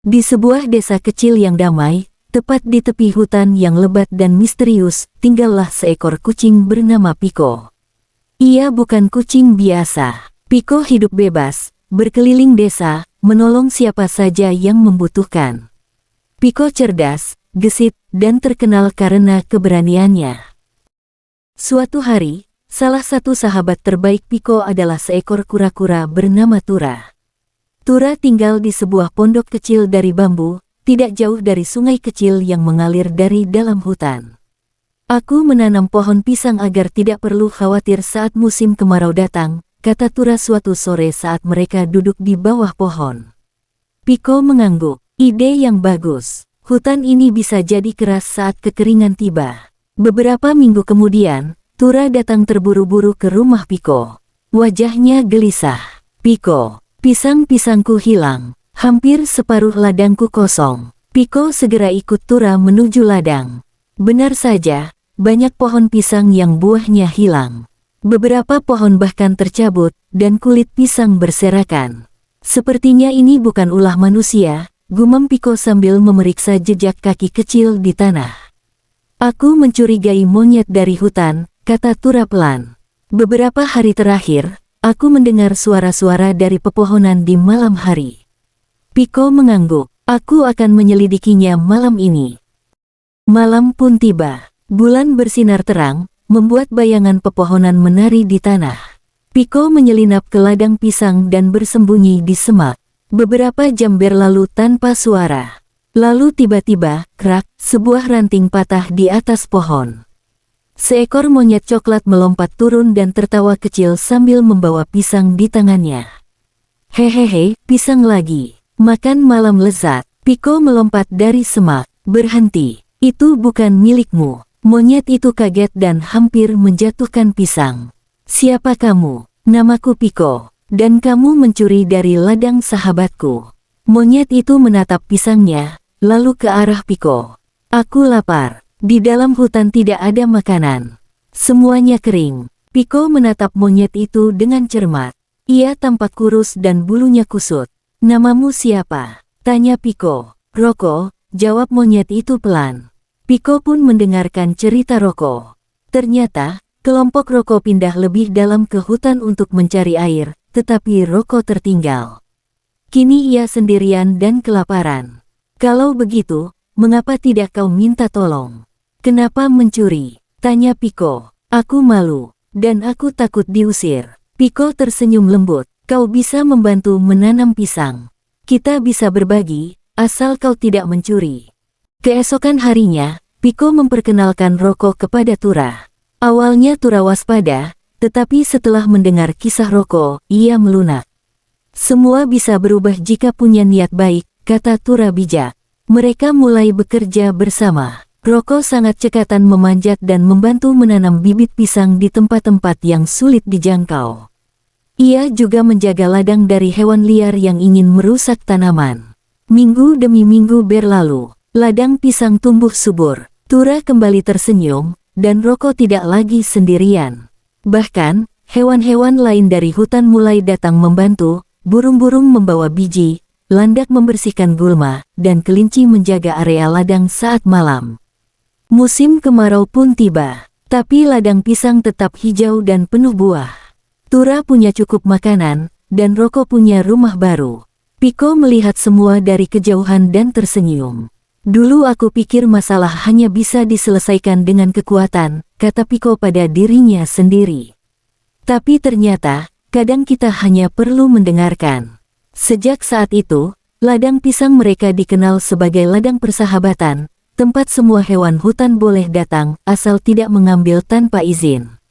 Di sebuah desa kecil yang damai, tepat di tepi hutan yang lebat dan misterius, tinggallah seekor kucing bernama Piko. Ia bukan kucing biasa. Piko hidup bebas, berkeliling desa, menolong siapa saja yang membutuhkan. Piko cerdas, gesit, dan terkenal karena keberaniannya. Suatu hari, salah satu sahabat terbaik Piko adalah seekor kura-kura bernama Tura. Tura tinggal di sebuah pondok kecil dari bambu, tidak jauh dari sungai kecil yang mengalir dari dalam hutan. Aku menanam pohon pisang agar tidak perlu khawatir saat musim kemarau datang, kata Tura suatu sore saat mereka duduk di bawah pohon. Piko mengangguk, ide yang bagus. Hutan ini bisa jadi keras saat kekeringan tiba. Beberapa minggu kemudian, Tura datang terburu-buru ke rumah Piko. Wajahnya gelisah. Piko, pisang-pisangku hilang. Hampir separuh ladangku kosong. Piko segera ikut Tura menuju ladang. Benar saja, banyak pohon pisang yang buahnya hilang. Beberapa pohon bahkan tercabut, dan kulit pisang berserakan. Sepertinya ini bukan ulah manusia, gumam Piko sambil memeriksa jejak kaki kecil di tanah. Aku mencurigai monyet dari hutan, kata Tura pelan. Beberapa hari terakhir, aku mendengar suara-suara dari pepohonan di malam hari. Piko mengangguk, aku akan menyelidikinya malam ini. Malam pun tiba. Bulan bersinar terang, membuat bayangan pepohonan menari di tanah. Piko menyelinap ke ladang pisang dan bersembunyi di semak. Beberapa jam berlalu tanpa suara. Lalu tiba-tiba, krak, sebuah ranting patah di atas pohon. Seekor monyet coklat melompat turun dan tertawa kecil sambil membawa pisang di tangannya. Hehehe, pisang lagi. Makan malam lezat. Piko melompat dari semak. Berhenti. Itu bukan milikmu. Monyet itu kaget dan hampir menjatuhkan pisang. Siapa kamu? Namaku Piko. Dan kamu mencuri dari ladang sahabatku. Monyet itu menatap pisangnya, lalu ke arah Piko. Aku lapar. Di dalam hutan tidak ada makanan. Semuanya kering. Piko menatap monyet itu dengan cermat. Ia tampak kurus dan bulunya kusut. Namamu siapa? Tanya Piko. Roko, jawab monyet itu pelan. Piko pun mendengarkan cerita Roko. Ternyata, kelompok Roko pindah lebih dalam ke hutan untuk mencari air, tetapi Roko tertinggal. Kini ia sendirian dan kelaparan. Kalau begitu, mengapa tidak kau minta tolong? Kenapa mencuri? Tanya Piko. Aku malu, dan aku takut diusir. Piko tersenyum lembut. Kau bisa membantu menanam pisang. Kita bisa berbagi, asal kau tidak mencuri. Keesokan harinya, Piko memperkenalkan Roko kepada Tura. Awalnya Tura waspada, tetapi setelah mendengar kisah Roko, ia melunak. Semua bisa berubah jika punya niat baik, kata Tura bijak. Mereka mulai bekerja bersama. Roko sangat cekatan memanjat dan membantu menanam bibit pisang di tempat-tempat yang sulit dijangkau. Ia juga menjaga ladang dari hewan liar yang ingin merusak tanaman. Minggu demi minggu berlalu, ladang pisang tumbuh subur. Tura kembali tersenyum, dan Roko tidak lagi sendirian. Bahkan, hewan-hewan lain dari hutan mulai datang membantu, burung-burung membawa biji, landak membersihkan gulma, dan kelinci menjaga area ladang saat malam. Musim kemarau pun tiba, tapi ladang pisang tetap hijau dan penuh buah. Tura punya cukup makanan, dan Roko punya rumah baru. Piko melihat semua dari kejauhan dan tersenyum. Dulu aku pikir masalah hanya bisa diselesaikan dengan kekuatan, kata Piko pada dirinya sendiri. Tapi ternyata, kadang kita hanya perlu mendengarkan. Sejak saat itu, ladang pisang mereka dikenal sebagai ladang persahabatan, tempat semua hewan hutan boleh datang, asal tidak mengambil tanpa izin.